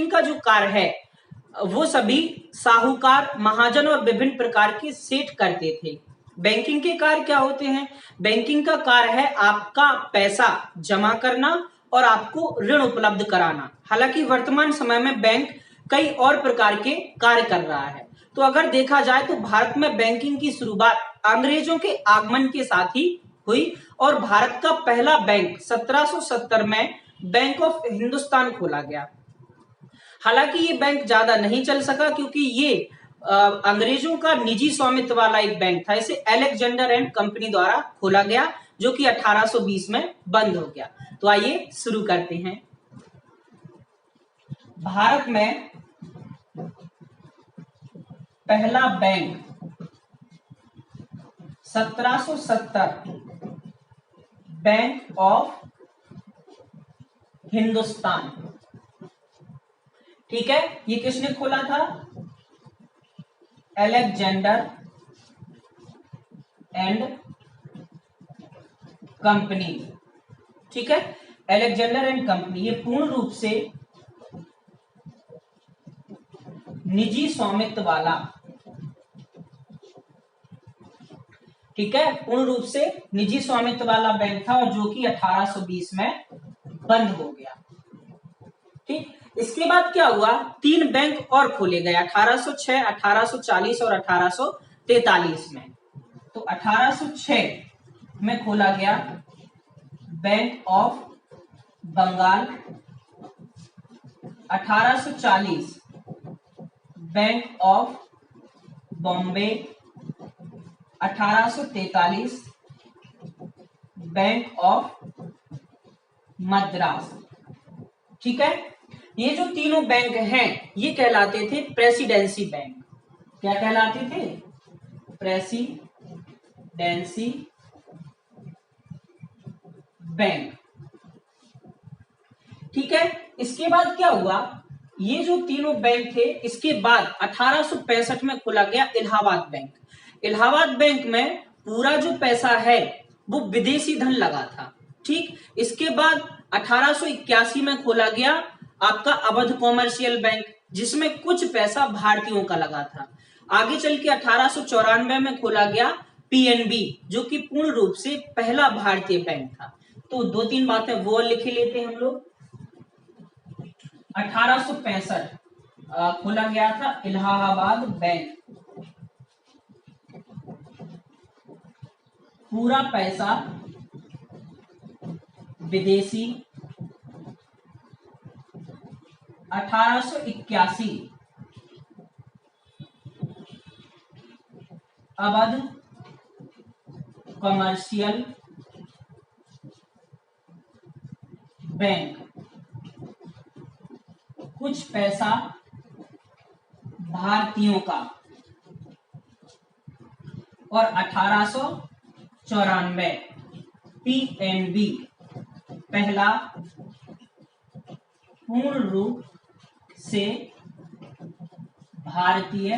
इनका जो कार्य है वो सभी साहूकार, महाजन और विभिन्न प्रकार के सेठ करते थे। बैंकिंग के कार्य क्या होते हैं? बैंकिंग का कार्य है आपका पैसा जमा करना और आपको ऋण उपलब्ध कराना। हालांकि वर्तमान समय में बैंक कई और प्रकार के कार्य कर रहा है। तो अगर देखा जाए तो भारत में बैंकिंग की शुरुआत अंग्रेजों के आगमन के साथ ही हुई और भारत का पहला बैंक 1770 में बैंक ऑफ हिंदुस्तान खोला गया। हालांकि ये बैंक ज्यादा नहीं चल सका क्योंकि ये अंग्रेजों का निजी स्वामित्व वाला एक बैंक था। इसे अलेक्जेंडर एंड कंपनी द्वारा खोला गया जो कि 1820 में बंद हो गया। तो आइए शुरू करते हैं। भारत में पहला बैंक 1770 बैंक ऑफ हिंदुस्तान, ठीक है। ये किसने खोला था? अलेक्जेंडर एंड कंपनी, ठीक है। अलेक्जेंडर एंड कंपनी ये पूर्ण रूप से निजी स्वामित्व वाला, ठीक है, पूर्ण रूप से निजी स्वामित्व वाला बैंक था और जो कि 1820 में बंद हो गया, ठीक। इसके बाद क्या हुआ? 3 बैंक और खोले गए 1806, 1840 और 1843 में। तो 1806 में खोला गया bank of Bengal, 1840 bank of Bombay, 1843 bank of Madras, ठीक है। ये जो तीनों बैंक हैं ये कहलाते थे प्रेसिडेंसी बैंक। क्या कहलाते थे? प्रेसिडेंसी बैंक, ठीक है। इसके बाद क्या हुआ? ये जो तीनों बैंक थे इसके बाद 1865 में खोला गया इलाहाबाद बैंक। इलाहाबाद बैंक में पूरा जो पैसा है वो विदेशी धन लगा था, ठीक। इसके बाद 1881 में खोला गया आपका अवध कॉमर्शियल बैंक जिसमें कुछ पैसा भारतीयों का लगा था। आगे चल के 1894 में खोला गया पीएनबी जो कि पूर्ण रूप से पहला भारतीय बैंक था। तो 2-3 बातें वो लिख लेते हैं हम लोग। 1865 खोला गया था इलाहाबाद बैंक, पूरा पैसा विदेशी। 1881 अवध कमर्शियल बैंक, कुछ पैसा भारतीयों का। और 1894 पीएनबी पहला पूर्ण रूप से भारतीय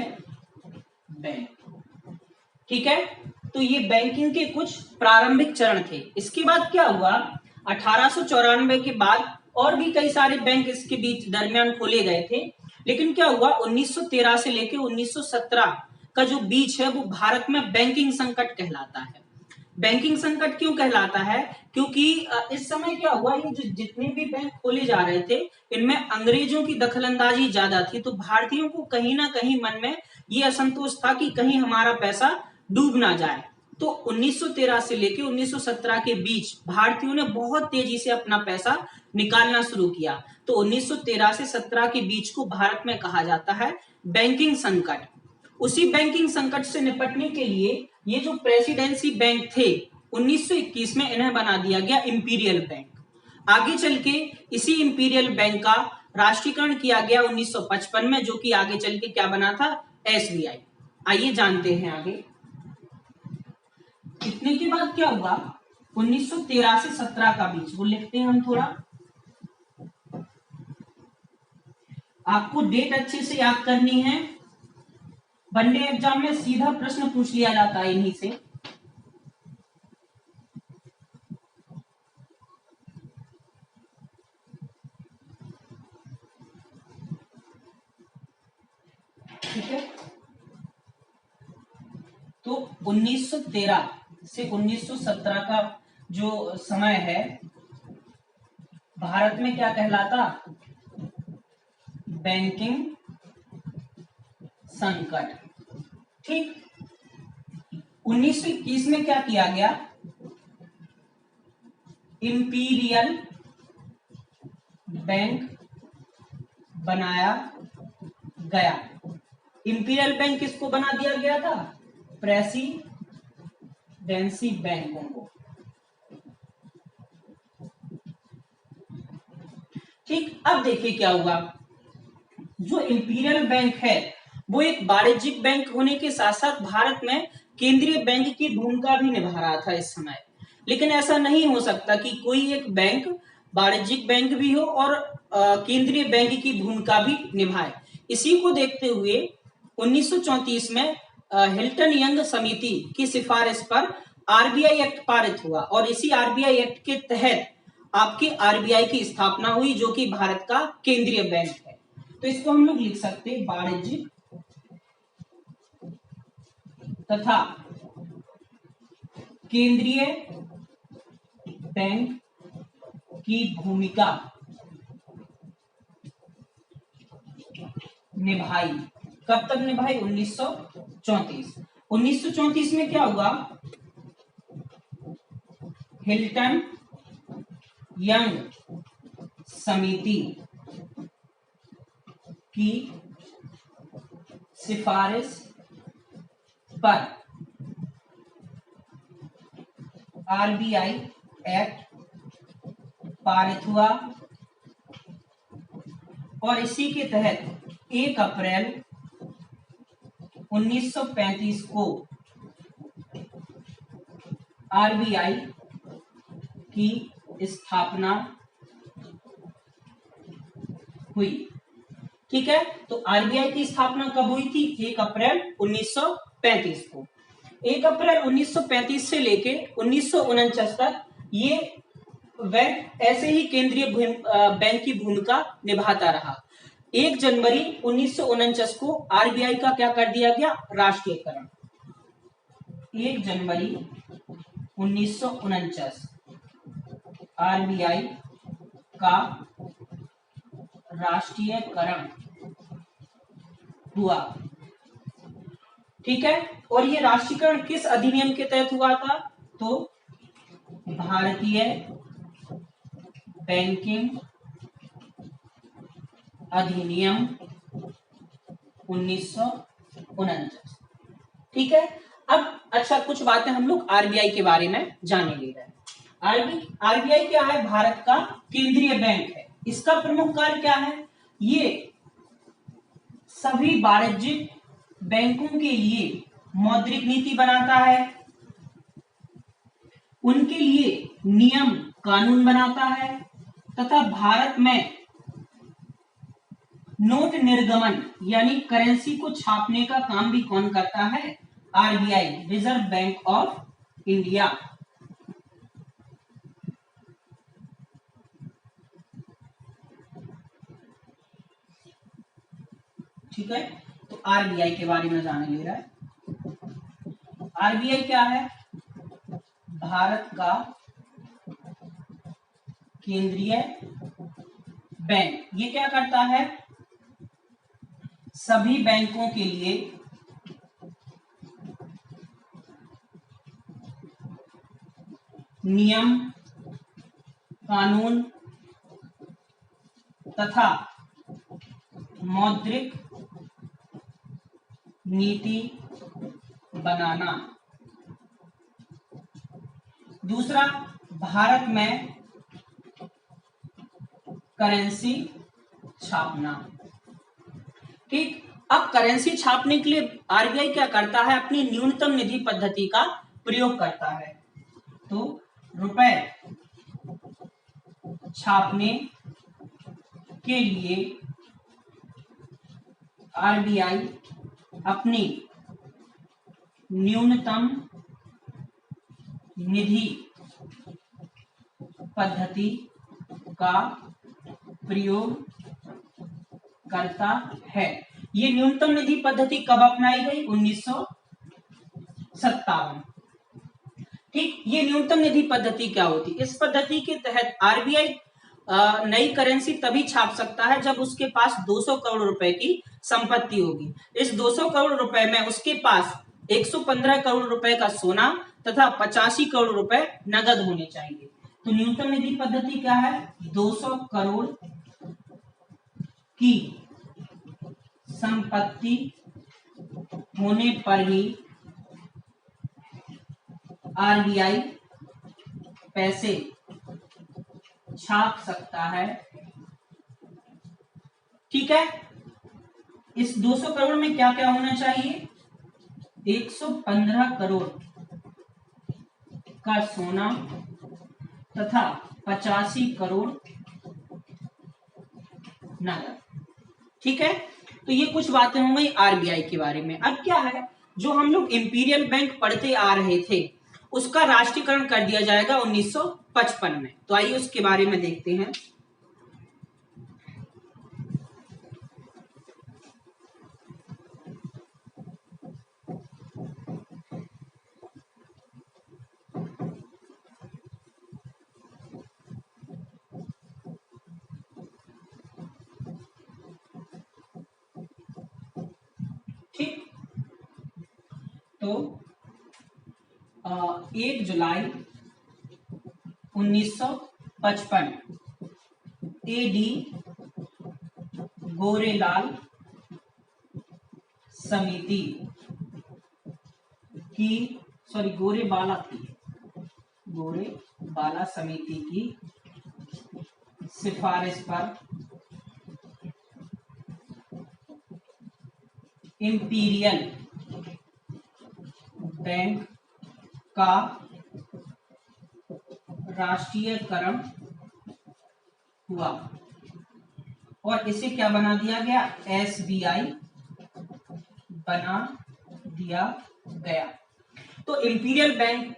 बैंक, ठीक है। तो ये बैंकिंग के कुछ प्रारंभिक चरण थे। इसके बाद क्या हुआ? 1894 के बाद और भी कई सारे बैंक इसके बीच दरमियान खोले गए थे, लेकिन क्या हुआ 1913 से लेकर 1917 का जो बीच है वो भारत में बैंकिंग संकट कहलाता है। बैंकिंग संकट क्यों कहलाता है? क्योंकि इस समय क्या हुआ, ये जितने भी बैंक खोले जा रहे थे इनमें अंग्रेजों की दखलंदाजी ज्यादा थी। तो भारतीयों को कहीं ना कहीं मन में ये असंतोष था कि कहीं हमारा पैसा डूब ना जाए। तो 1913 से लेकर 1917 के बीच भारतीयों ने बहुत तेजी से अपना पैसा निकालना शुरू किया। तो 1913 से 17 के बीच को भारत में कहा जाता है बैंकिंग संकट। उसी बैंकिंग संकट से निपटने के लिए ये जो प्रेसिडेंसी बैंक थे 1921 में इन्हें बना दिया गया इंपीरियल बैंक। आगे चल के इसी इंपीरियल बैंक का राष्ट्रीयकरण किया गया 1955 में, जो कि आगे चल के क्या बना था? एसबीआई। आइए जानते हैं आगे। इतने के बाद क्या हुआ? 1913 से 17 का बीच वो लिखते हैं हम थोड़ा, आपको डेट अच्छे से याद करनी है। वनडे एग्जाम में सीधा प्रश्न पूछ लिया जाता है इन्हीं से। ठीक है। तो 1913 से 1917 का जो समय है भारत में क्या कहलाता, बैंकिंग संकट। ठीक। 1921 में क्या किया गया, इंपीरियल बैंक बनाया गया। इंपीरियल बैंक किसको बना दिया गया था, प्रेसिडेंसी बैंकों को। ठीक। अब देखिए क्या हुआ, जो इंपीरियल बैंक है वो एक वाणिज्यिक बैंक होने के साथ साथ भारत में केंद्रीय बैंक की भूमिका भी निभा रहा था इस समय। लेकिन ऐसा नहीं हो सकता कि कोई एक बैंक वाणिज्यिक बैंक भी हो और केंद्रीय बैंक की भूमिका भी निभाए। इसी को देखते हुए 1934 में हिल्टन यंग समिति की सिफारिश पर आरबीआई एक्ट पारित हुआ और इसी आरबीआई एक्ट के तहत आपकी आरबीआई की स्थापना हुई, जो कि भारत का केंद्रीय बैंक है। तो इसको हम लोग लिख सकते हैं वाणिज्यिक तथा केंद्रीय बैंक की भूमिका निभाई। कब तक निभाई, 1934। 1934 में क्या हुआ, हिल्टन यंग समिति की सिफारिश पर आरबीआई एक्ट पारित हुआ और इसी के तहत 1 अप्रैल 1935 को आरबीआई की स्थापना हुई। ठीक है। तो आरबीआई की स्थापना कब हुई थी, 1 अप्रैल 1935 को। 1 अप्रैल 1935 से लेके 1949 तक ये बैंक ऐसे ही केंद्रीय बैंक की भूमिका निभाता रहा। 1 जनवरी 1949 को आरबीआई का क्या कर दिया गया, राष्ट्रीयकरण। 1 जनवरी 1949 आरबीआई का राष्ट्रीयकरण हुआ। ठीक है। और ये राष्ट्रीयकरण किस अधिनियम के तहत हुआ था, तो भारतीय बैंकिंग अधिनियम 1949। ठीक है। अब अच्छा, कुछ बातें हम लोग आरबीआई के बारे में जाने ले रहे हैं। आरबीआई क्या है, भारत का केंद्रीय बैंक है। इसका प्रमुख कार्य क्या है, ये सभी वाणिज्यिक बैंकों के लिए मौद्रिक नीति बनाता है, उनके लिए नियम कानून बनाता है तथा भारत में नोट निर्गमन यानी करेंसी को छापने का काम भी कौन करता है, RBI, reserve bank of India. ठीक है। तो आरबीआई के बारे में जाने ले रहा है। आरबीआई क्या है, भारत का केंद्रीय बैंक। ये क्या करता है, सभी बैंकों के लिए नियम कानून तथा मौद्रिक नीति बनाना। दूसरा, भारत में करेंसी छापना। ठीक। अब करेंसी छापने के लिए आरबीआई क्या करता है, अपनी न्यूनतम निधि पद्धति का प्रयोग करता है। तो रुपए छापने के लिए आरबीआई अपनी न्यूनतम निधि पद्धति का प्रयोग करता है। ये न्यूनतम निधि पद्धति कब अपनाई गई? 1957। ठीक, ये न्यूनतम निधि पद्धति क्या होती? इस पद्धति के तहत आरबीआई नई करेंसी तभी छाप सकता है जब उसके पास 200 करोड़ रुपए की संपत्ति होगी। इस 200 करोड़ रुपए में उसके पास 115 करोड़ रुपए का सोना तथा 85 करोड़ रुपए नगद होने चाहिए। तो न्यूनतम निधि पद्धति क्या है? 200 करोड़ की संपत्ति होने पर ही आरबीआई पैसे छाप सकता है। ठीक है, इस 200 करोड़ में क्या क्या होना चाहिए? 115 करोड़ का सोना तथा 85 करोड़ नगद। ठीक है, तो ये कुछ बातें हो गई आरबीआई के बारे में। अब क्या है, जो हम लोग इंपीरियल बैंक पढ़ते आ रहे थे उसका राष्ट्रीयकरण कर दिया जाएगा 1955 में। तो आइए उसके बारे में देखते हैं। ठीक, तो 1 जुलाई 1955 एडी गोरेलाल समिति की, सॉरी गोरेबाला समिति की सिफारिश पर इंपीरियल बैंक का राष्ट्रीयकरण हुआ और इसे क्या बना दिया गया? एसबीआई बना दिया गया। तो इंपीरियल बैंक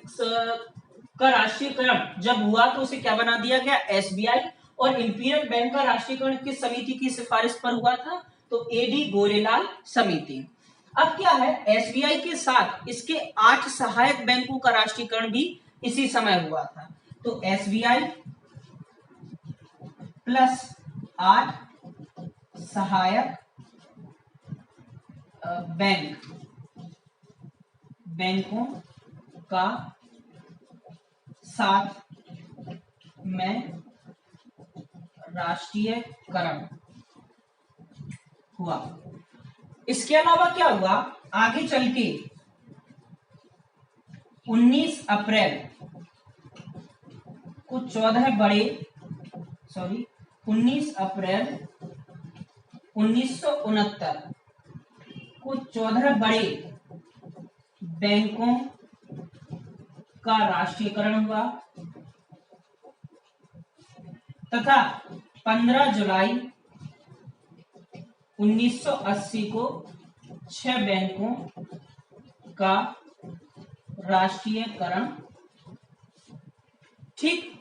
का राष्ट्रीयकरण जब हुआ तो उसे क्या बना दिया गया? एसबीआई। और इंपीरियल बैंक का राष्ट्रीयकरण किस समिति की सिफारिश पर हुआ था? तो एडी गोरेलाल समिति। अब क्या है, एसबीआई के साथ इसके 8 सहायक बैंकों का राष्ट्रीयकरण भी इसी समय हुआ था। तो एसबीआई प्लस 8 सहायक बैंकों का साथ में राष्ट्रीयकरण हुआ। इसके अलावा क्या हुआ, आगे चल के 19 अप्रैल को 19 अप्रैल 1969 को 14 बड़े बैंकों का राष्ट्रीयकरण हुआ तथा 15 जुलाई 1980 को 6 बैंकों का राष्ट्रीयकरण। ठीक,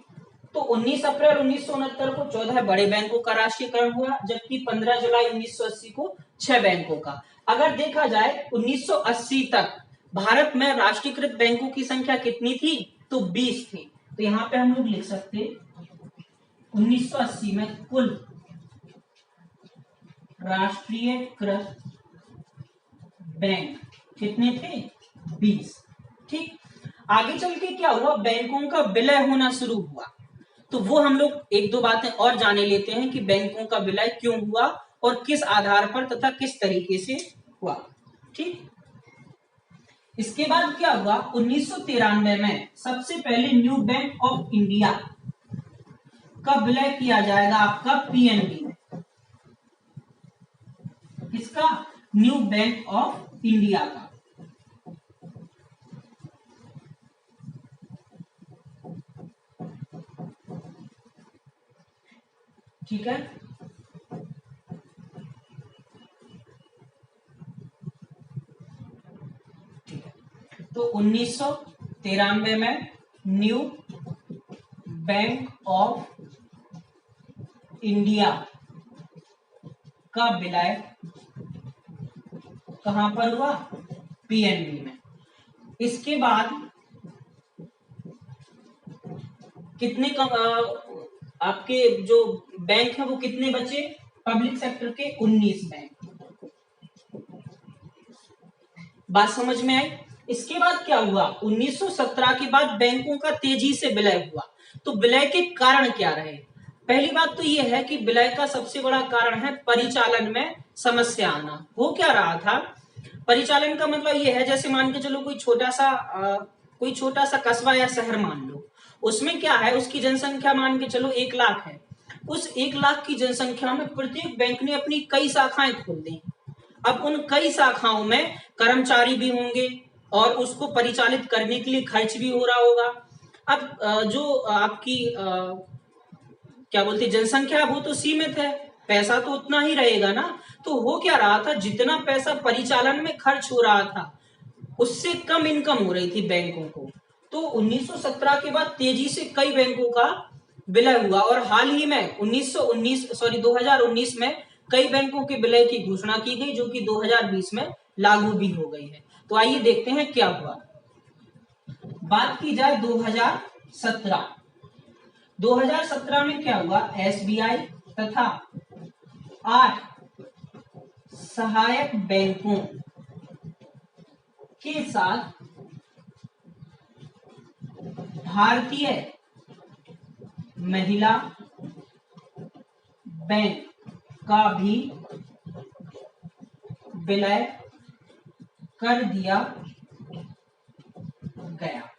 तो 19 अप्रैल 1969 को 14 बड़े बैंकों का राष्ट्रीयकरण हुआ, जबकि 15 जुलाई 1980 को 6 बैंकों का। अगर देखा जाए 1980 तक भारत में राष्ट्रीयकृत बैंकों की संख्या कितनी थी? तो 20 थी। तो यहां पे हम लोग लिख सकते 1980 में कुल राष्ट्रीयकृत बैंक कितने थे? 20। ठीक, आगे चल के क्या हुआ, बैंकों का विलय होना शुरू हुआ। तो वो हम लोग एक दो बातें और जाने लेते हैं कि बैंकों का विलय क्यों हुआ और किस आधार पर तथा किस तरीके से हुआ। ठीक, इसके बाद क्या हुआ, 1993 में सबसे पहले न्यू बैंक ऑफ इंडिया का विलय किया जाएगा आपका पीएनबी में। किसका? न्यू बैंक ऑफ इंडिया का। ठीक है, ठीक है, तो 1993 में न्यू बैंक ऑफ इंडिया का विलय कहां पर हुआ? पीएनबी में। इसके बाद कितने आपके जो बैंक है वो कितने बचे? पब्लिक सेक्टर के 19 बैंक। बात समझ में आई? इसके बाद क्या हुआ? 1917 के बाद बैंकों का तेजी से विलय हुआ। तो विलय के कारण क्या रहे? पहली बात तो यह है कि विलय का सबसे बड़ा कारण है परिचालन में समस्या आना। वो क्या रहा था? परिचालन का मतलब यह है, जैसे मान के चलो कोई छोटा सा कस्बा या शहर मान लो, उसमें क्या है, उसकी जनसंख्या मान के चलो 1 लाख है। उस 1 लाख की जनसंख्या में प्रत्येक बैंक ने अपनी कई शाखाएं खोल दी। अब उन कई शाखाओं में कर्मचारी भी होंगे और उसको परिचालित करने के लिए खर्च भी हो रहा होगा। अब जो आपकी क्या बोलते जनसंख्या, वो तो सीमित है, पैसा तो उतना ही रहेगा ना। तो हो क्या रहा था, जितना पैसा परिचालन में खर्च हो रहा था उससे कम इनकम हो रही थी बैंकों को। तो 1917 के बाद तेजी से कई बैंकों का विलय हुआ और हाल ही में 2019 में कई बैंकों के विलय की घोषणा की गई, जो कि 2020 में लागू भी हो गई है। तो आइए देखते हैं क्या हुआ। बात की जाए 2017 में क्या हुआ? एसबीआई तथा 8 सहायक बैंकों के साथ भारतीय महिला बैंक का भी विलय कर दिया गया।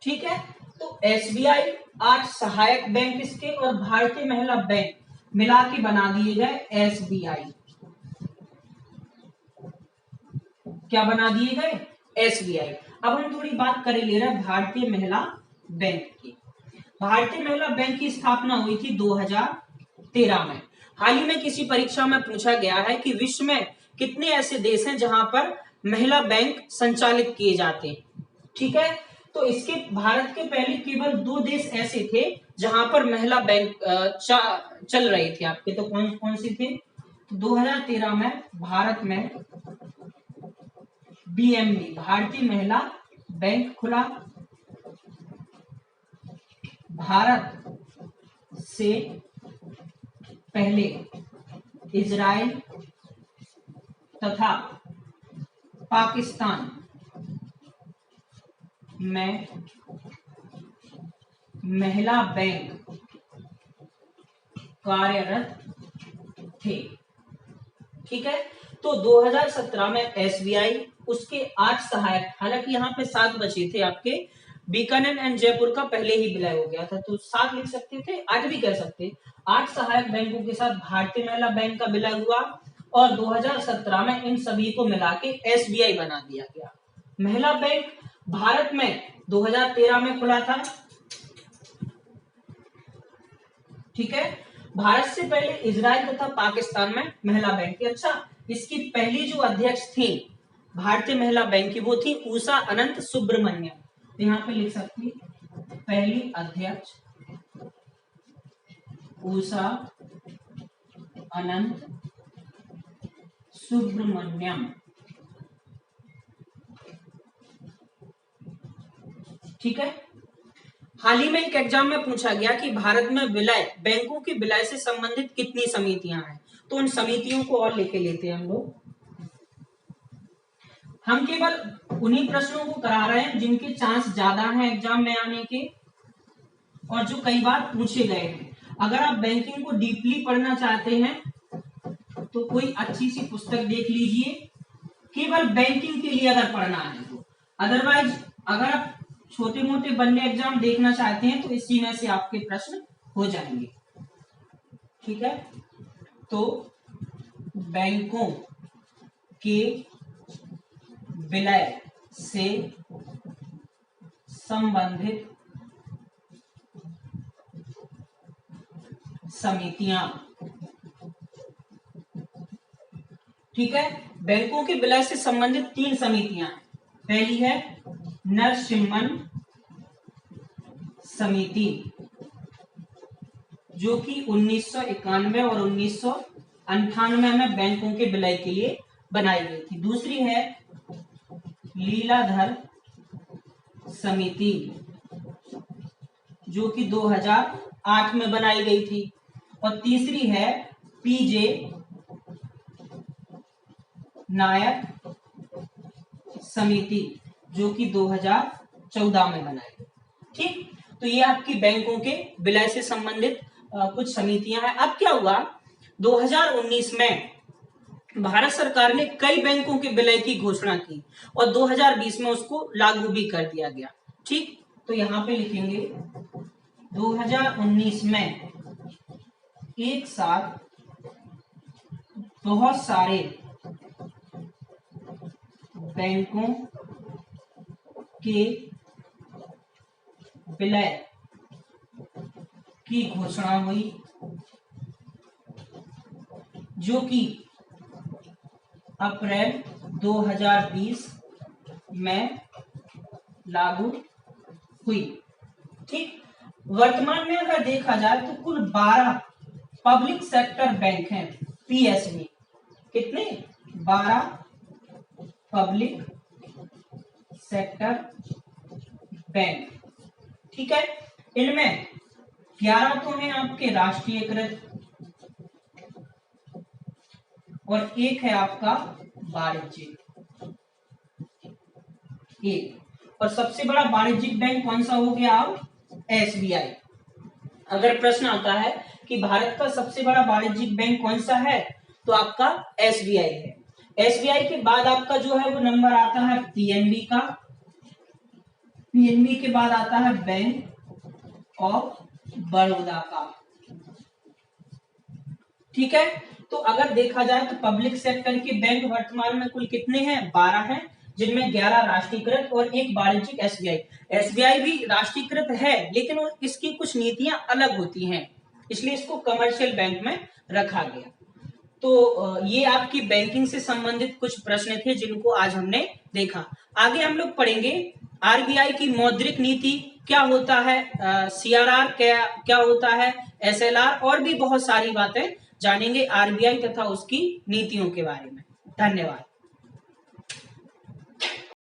ठीक है, तो एसबीआई, 8 सहायक बैंक इसके और भारतीय महिला बैंक मिला के बना दिए गए एसबीआई। क्या बना दिए गए? एसबीआई। अब हम थोड़ी बात करें ले रहे भारतीय महिला बैंक की। भारतीय महिला बैंक की स्थापना हुई थी 2013 में। हाल ही में किसी परीक्षा में पूछा गया है कि विश्व में कितने ऐसे देश हैं जहां पर महिला बैंक संचालित किए जाते हैं। ठीक है, तो इसके भारत के पहले केवल 2 देश ऐसे थे जहां पर महिला बैंक चल रही थी आपके। तो कौन कौन से थे? 2013 में भारत में बीएमबी, भारतीय महिला बैंक खुला। भारत से पहले इजराइल तथा पाकिस्तान में महिला बैंक कार्यरत थे। ठीक है, तो 2017 में एसबीआई, उसके 8 सहायक, हालांकि यहाँ पे 7 बचे थे आपके, बीकानेर एंड जयपुर का पहले ही विलय हो गया था तो 7 लिख सकते थे, 8 भी कह सकते। 8 सहायक बैंकों के साथ भारतीय महिला बैंक का विलय हुआ और 2017 में इन सभी को मिला के एसबीआई बना दिया गया। महिला बैंक भारत में 2013 में खुला था। ठीक है, भारत से पहले इजराइल तथा पाकिस्तान में महिला बैंक थी। अच्छा, इसकी पहली जो अध्यक्ष थी भारतीय महिला बैंक की, वो थी उषा अनंत सुब्रमण्यम। तो यहाँ पे लिख सकती पहली अध्यक्ष उषा अनंत सुब्रमण्यम। ठीक है, हाल ही में एक एग्जाम में पूछा गया कि भारत में विलय, बैंकों के विलय से संबंधित कितनी समितियां हैं। तो उन समितियों को और लेके लेते हैं हम लोग। हम केवल उन्हीं प्रश्नों को करा रहे हैं जिनके चांस ज्यादा हैं एग्जाम में आने के और जो कई बार पूछे गए हैं। अगर आप बैंकिंग को डीपली पढ़ना चाहते हैं तो कोई अच्छी सी पुस्तक देख लीजिए, केवल बैंकिंग के लिए अगर पढ़ना है तो। अदरवाइज अगर आप छोटे मोटे बनने एग्जाम देखना चाहते हैं तो इसी में से आपके प्रश्न हो जाएंगे। ठीक है, तो बैंकों के विलय से संबंधित समितियां। ठीक है, बैंकों के विलय से संबंधित 3 समितियां हैं। पहली है नरसिम्हन समिति, जो कि 1991 और 1998 में बैंकों के विलय के लिए बनाई गई थी। दूसरी है लीलाधर समिति, जो कि 2008 में बनाई गई थी। और तीसरी है पीजे नायक समिति, जो कि 2014 में बनाई गई। ठीक, तो ये आपकी बैंकों के विलय से संबंधित कुछ समितियां हैं। अब क्या हुआ, 2019 में भारत सरकार ने कई बैंकों के विलय की घोषणा की और 2020 में उसको लागू भी कर दिया गया। ठीक, तो यहां पे लिखेंगे 2019 में एक साथ बहुत सारे बैंकों के विलय की घोषणा हुई, जो कि अप्रैल 2020 में लागू हुई। ठीक, वर्तमान में अगर देखा जाए तो कुल 12 पब्लिक सेक्टर बैंक हैं, पीएसबी। कितने? 12 पब्लिक सेक्टर बैंक। ठीक है, इनमें 11 तो हैं आपके राष्ट्रीयकृत और एक है आपका वाणिज्यिक। एक और सबसे बड़ा वाणिज्यिक बैंक कौन सा हो गया? अब एसबीआई। अगर प्रश्न आता है कि भारत का सबसे बड़ा वाणिज्यिक बैंक कौन सा है, तो आपका एसबीआई है। एसबीआई के बाद आपका जो है वो नंबर आता है पीएनबी का। पीएनबी के बाद आता है बैंक ऑफ बड़ौदा का। ठीक है, तो अगर देखा जाए तो पब्लिक सेक्टर के बैंक वर्तमान में कुल कितने हैं? 12 हैं, जिनमें 11 राष्ट्रीयकृत और एक वाणिज्यिक एसबीआई। एसबीआई भी राष्ट्रीयकृत है, लेकिन इसकी कुछ नीतियां अलग होती हैं, इसलिए इसको कमर्शियल बैंक में रखा गया। तो ये आपकी बैंकिंग से संबंधित कुछ प्रश्न थे जिनको आज हमने देखा। आगे हम लोग पढ़ेंगे आरबीआई की मौद्रिक नीति क्या होता है, सीआरआर क्या होता है, एसएलआर, और भी बहुत सारी बातें जानेंगे आरबीआई तथा उसकी नीतियों के बारे में। धन्यवाद।